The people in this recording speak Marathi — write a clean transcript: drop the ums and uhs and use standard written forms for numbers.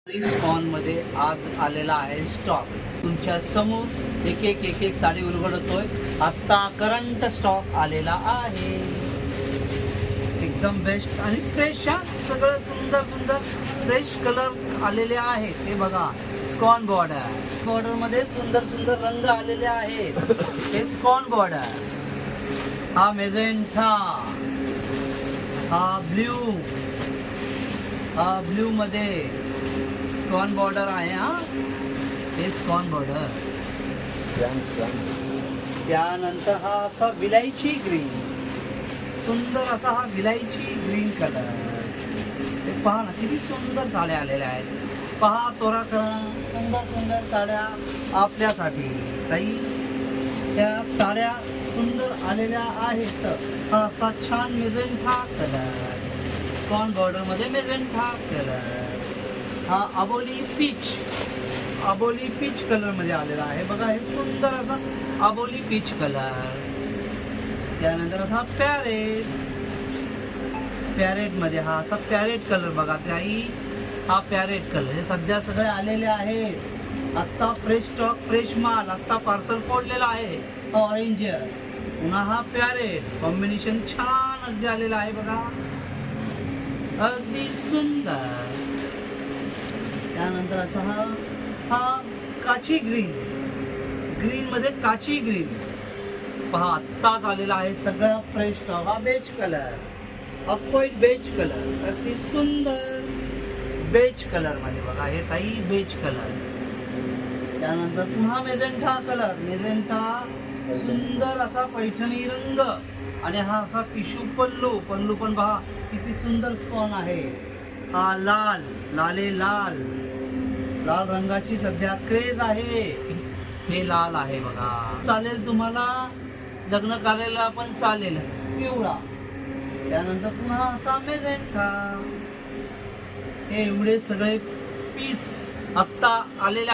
स्पॉन मध्ये आज आलेला आहे स्टॉक तुमच्या समोर एक एक साडी उलगडतोय. आता करंट स्टॉक आलेला आहे, एकदम बेस्ट आणि फ्रेश. सगळं सुंदर सुंदर फ्रेश कलर आलेले आहेत. हे बघा, स्कॉन बॉर्डर मध्ये सुंदर सुंदर रंग आलेले आहेत. हे स्कॉन बॉर्डर, हा मेजेंटा, हा ब्ल्यू मध्ये स्कॉन बॉर्डर आहे. हे स्कॉन बॉर्डर. त्यानंतर हा असा विलायची ग्रीन, सुंदर असा हा विलायची ग्रीन कलर. हे पहा ना, किती सुंदर साड्या आलेल्या आहेत. पहा, तोरा करा, सुंदर सुंदर साड्या आपल्यासाठी. काही त्या साड्या सुंदर आलेल्या आहेत. हा असा छान मेजेंटा कलर, स्कॉन बॉर्डर मध्ये मेजेंटा कलर. हा अबोली पीच कलर मध्ये आलेला आहे. बघा, हे सुंदर असा अबोली पीच कलर. त्यानंतर असा पॅरेट मध्ये हा असा पॅरेट कलर. बघा त्याही, हा पॅरेट कलर. हे सध्या सगळे आलेले आहेत. आत्ता फ्रेश स्टॉक, फ्रेश माल आत्ता पार्सल फोडलेला आहे. ऑरेंज, पुन्हा हा पॅरेट कॉम्बिनेशन छान अगदी आलेला आहे. बघा, अगदी सुंदर. त्यानंतर असा हा काची ग्रीन मध्ये काची ग्रीन. पहा, आत्ताच आलेला आहे सगळा फ्रेश स्टॉक. हा beige colour, off white beige colour, अगदी सुंदर बेज कलर मध्ये. बघा, हे ताई बेज कलर. त्यानंतर पुन्हा मेजेंटा कलर, सुंदर असा पैठणी रंग. आणि हा असा टिश्यू पल्लू पण पहा किती सुंदर स्पॉन आहे. हा लाल रंगाची सध्या क्रेज आहे. हे लाल आहे. बघा, चालेल तुम्हाला लग्न कार्याला पण चालेल, पिवळा. त्यानंतर पुन्हा असा मेजेंटा. हे एवढे सगळे पीस आत्ता आलेल्या